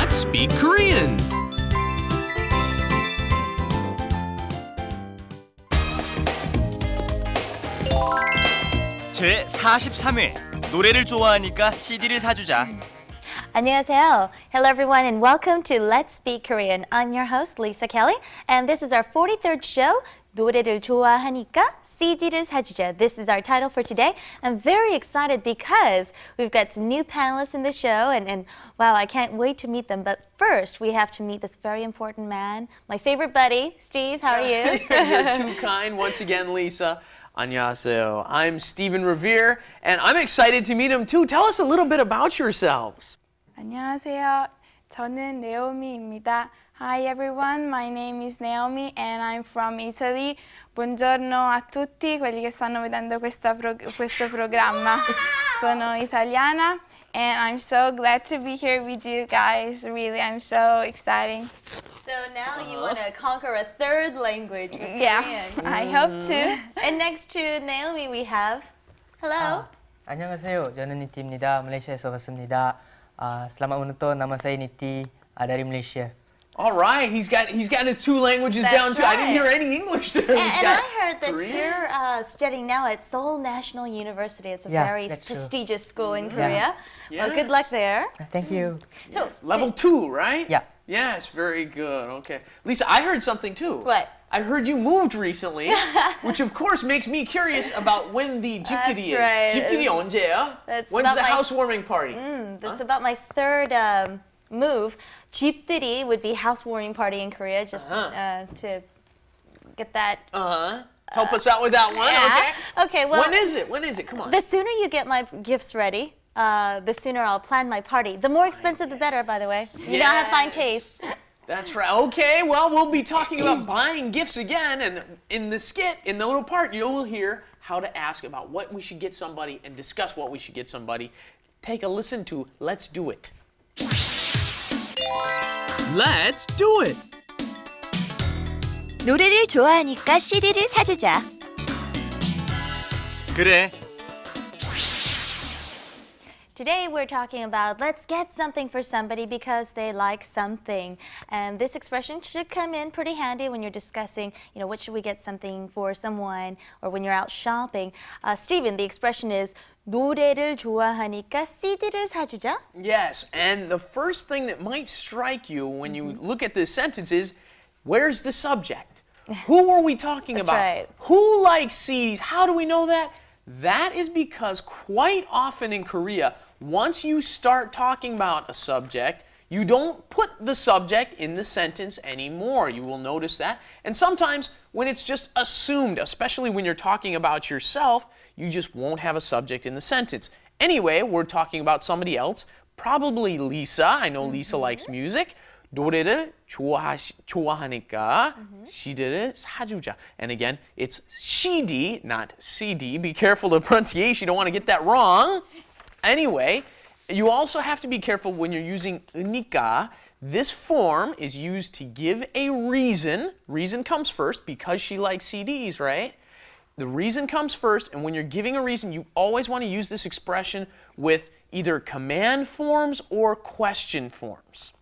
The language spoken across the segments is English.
Let's speak Korean! 제 43회 노래를 좋아하니까 CD를 사주자. 안녕하세요. Hello everyone and welcome to Let's Speak Korean. I'm your host Lisa Kelly and this is our 43rd show, 노래를 좋아하니까 CD를 사주자. This is our title for today. I'm very excited because we've got some new panelists in the show and wow, I can't wait to meet them. But first, we have to meet this very important man, my favorite buddy, Steve. How are you? You're too kind once again, Lisa. 안녕하세요. I'm Steven Revere, and I'm excited to meet him too. Tell us a little bit about yourselves. 안녕하세요. 저는 네오미입니다. Hi everyone, my name is Naomi and I'm from Italy. Buongiorno a tutti quelli che stanno vedendo questo programma. Sono italiana and I'm so glad to be here with you guys. Really, I'm so excited. So now you want to conquer a third language with Yeah, Korean. I hope to. And next to Naomi we have, hello. 안녕하세요. 저는 니티입니다. 말레이시아에서 왔습니다. Selamat menuntut. Nama saya Niti dari Malaysia. All right, he's got his two languages That's down too. I didn't right. hear any English there. And I heard that you're studying now at Seoul National University. It's a very prestigious school in Korea. Well, good luck there. Thank you. So Level 2, right? Yeah. Yes, very good. Okay. Lisa, I heard something too. What? I heard you moved recently, which of course makes me curious about when the 집들이 is. right. 집들이 언제야? That's When's about the my- housewarming party? That's about my third move. 집들이 would be housewarming party in Korea, just to get that. Help us out with that one, okay? Okay, well. When is it? When is it? Come on. The sooner you get my gifts ready, the sooner I'll plan my party. The more expensive, the better, by the way. You know, I have fine taste. That's right. Okay, well, we'll be talking about buying gifts again, and in the skit, in the little part, you'll hear how to ask about what we should get somebody and discuss what we should get somebody. Take a listen to Let's Do It. Let's do it! 노래를 좋아하니까 CD를 사주자. 그래. Today we're talking about let's get something for somebody because they like something. And this expression should come in pretty handy when you're discussing, you know, what should we get something for someone or when you're out shopping. Stephen, the expression is 노래를 좋아하니까 CD를 사주자. Yes, and the first thing that might strike you when you look at this sentence is, where's the subject? Who are we talking about? right. Who likes CDs? How do we know that? That is because quite often in Korea, once you start talking about a subject, you don't put the subject in the sentence anymore. You will notice that. And sometimes when it's just assumed, especially when you're talking about yourself, you just won't have a subject in the sentence. Anyway, we're talking about somebody else, probably Lisa. I know Lisa likes music. 노래를 좋아하니까 CD를 사주자. And again, it's CD, not CD. Be careful of the pronunciation. You don't want to get that wrong. Anyway, you also have to be careful when you're using 니까. This form is used to give a reason. Reason comes first because she likes CDs, right? The reason comes first, and when you're giving a reason, you always want to use this expression with either command forms or question forms.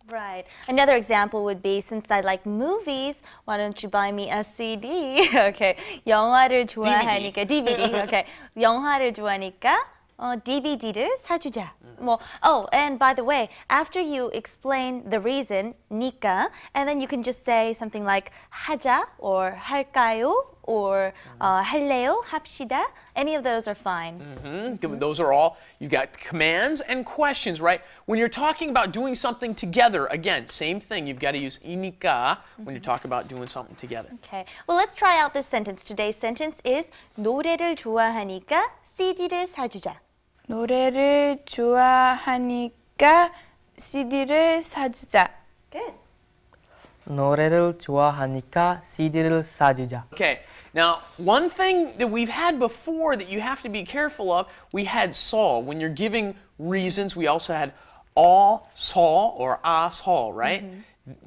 Right. Another example would be, since I like movies, why don't you buy me a CD? Okay. 영화를 좋아하니까 DVD. Okay. 영화를 좋아하니까 DVD를 사주자. Oh, and by the way, after you explain the reason, 니까, and then you can just say something like 하자 or 할까요 or 할래요, 합시다. Any of those are fine. Those are all, you've got commands and questions, right? When you're talking about doing something together, again, same thing. You've got to use 이니까 when you talk about doing something together. Okay. Well, let's try out this sentence. Today's sentence is 노래를 좋아하니까 CD를 사주자. 노래를 좋아하니까 CD를 사주자. Good. 노래를 좋아하니까 CD를 사주자. Okay, now one thing that we've had before that you have to be careful of, we had saw. When you're giving reasons, we also had all saw or a saw, right?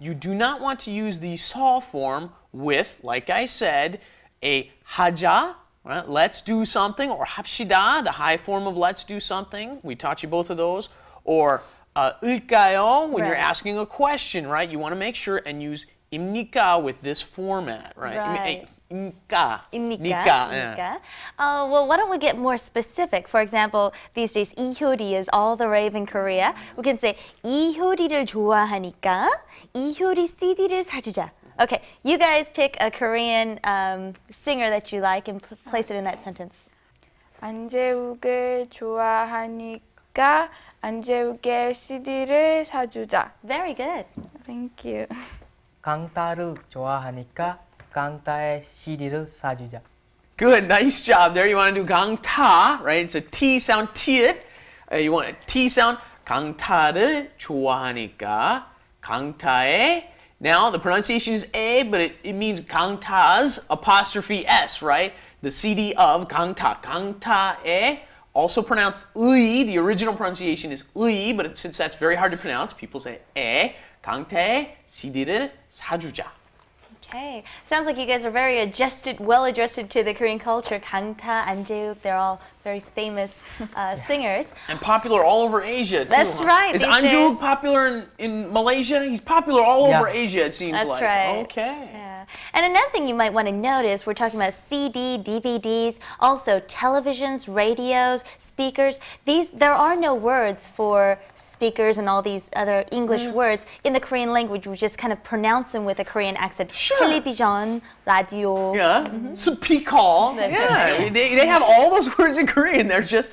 You do not want to use the saw form with, like I said, a 하자, right? Let's do something, or 합시다, the high form of let's do something. We taught you both of those. Or 을까요? When you're Right. asking a question, right? You want to make sure and use 입니까 with this format, right? Right. 입니까. 입니까? yeah. 입니까? Well, why don't we get more specific? For example, these days 이효리 is all the rave in Korea. We can say 이효리를 좋아하니까 이효리 CD를 사주자. Okay, you guys pick a Korean singer that you like and place it in that sentence. 안재욱을 좋아하니까 안재욱의 CD를 사주자. Very good. Thank you. 강타를 좋아하니까 강타의 CD를 사주자. Good, nice job there. You want to do 강타, right? It's a T sound, 티읕. You want a T sound. 강타를 좋아하니까 강타의. Now the pronunciation is A, but it means 강타's apostrophe S, right? The CD of 강타. 강타의, also pronounced 의. The original pronunciation is 의, but since that's very hard to pronounce, people say 에. 강타의 CD를 사주자. Okay. Sounds like you guys are very adjusted, well adjusted to the Korean culture. Kangta, Anjeuk, they're all very famous singers. And popular all over Asia, too. That's right, Is these Anjuk days. popular in Malaysia? He's popular all over Yeah. Asia, it seems That's like. right. Okay. Yeah. And another thing you might want to notice, we're talking about CD, DVDs, also televisions, radios, speakers. There are no words for speakers and all these other English words in the Korean language. We just kind of pronounce them with a Korean accent. Sure. Television, radio. Yeah. Speak-all. That's Yeah. right. They have all those words in Korean. They're just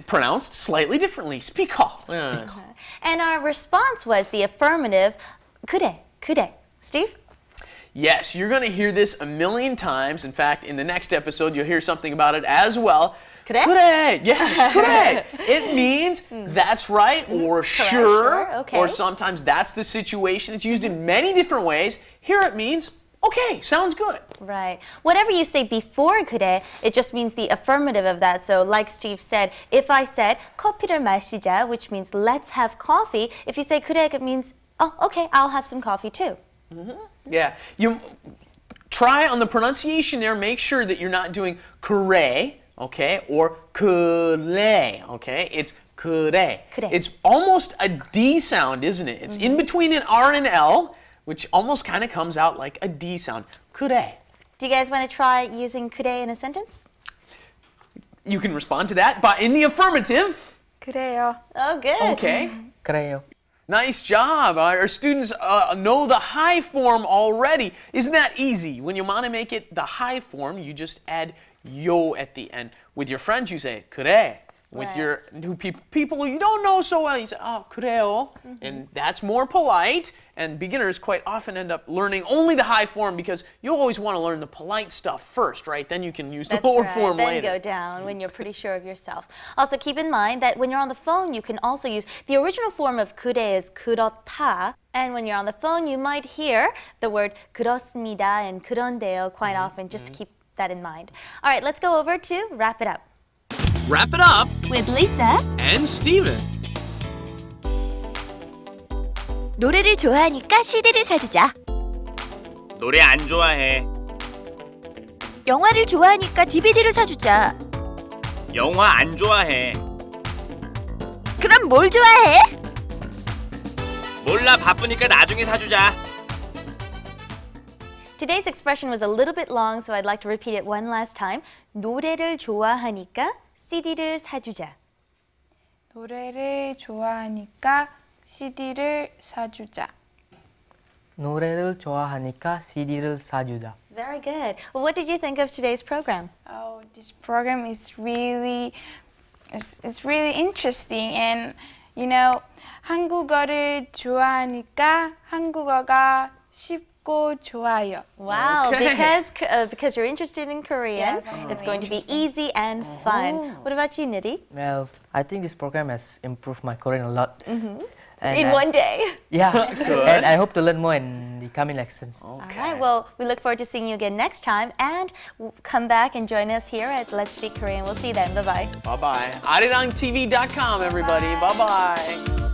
pronounced slightly differently. Speak-all. Yeah. And our response was the affirmative, 그래, 그래. Steve? Yes, you're going to hear this a million times. In fact, in the next episode, you'll hear something about it as well. 그래? 그래. Yes, 그래. It means that's right or sure. Okay. Or sometimes that's the situation. It's used in many different ways. Here it means, okay, sounds good. Right. Whatever you say before 그래, it just means the affirmative of that. So like Steve said, if I said 커피를 마시자, which means let's have coffee, if you say 그래, it means, oh, okay, I'll have some coffee too. Yeah. You try on the pronunciation there, make sure that you're not doing 그래, okay, or 그래, okay? It's 그래. 그래. It's almost a D sound, isn't it? It's in between an R and L, which almost kind of comes out like a D sound. 그래. Do you guys want to try using 그래 in a sentence? You can respond to that by in the affirmative. 그래요. Oh, good. Okay. 그래요. Nice job. Our students know the high form already. Isn't that easy? When you want to make it the high form, you just add yo at the end. With your friends, you say 그래. With Right. your new people you don't know so well, you say, oh, 그래요. And that's more polite. And beginners quite often end up learning only the high form because you always want to learn the polite stuff first, right? Then you can use the That's lower right. form Then later. go down when you're pretty sure of yourself. Also, keep in mind that when you're on the phone, you can also use the original form of 그래 is 그렇다. And when you're on the phone, you might hear the word 그렇습니다 and 그런데요 quite often, just to keep that in mind. All right, let's go over to wrap it up. Wrap it up with Lisa. and Steven. 노래를 좋아하니까 CD를 사주자. 노래 안 좋아해. 영화를 좋아하니까 DVD를 사주자. 영화 안 좋아해. 그럼 뭘 좋아해? 몰라, 바쁘니까 나중에 사주자. Today's expression was a little bit long, so I'd like to repeat it one last time. 노래를 좋아하니까 CD를 사주자. 노래를 좋아하니까 CD를 사주자. 노래를 좋아하니까 CD를 사주자. Very good. Well, what did you think of today's program? Oh, this program is really, it's really interesting, and you know, 한국어를 좋아하니까 한국어가 쉽고 좋아요. Wow, Okay. because you're interested in Korean, Yes, I'm it's really going to be interested. easy and fun. What about you, Nidhi? Well, I think this program has improved my Korean a lot. And In I- one day. Yeah, and I hope to learn more in the coming lessons. All right, well, we look forward to seeing you again next time, and come back and join us here at Let's Speak Korean. We'll see you then. Bye-bye. Bye-bye. arirangtv.com, everybody. Bye-bye.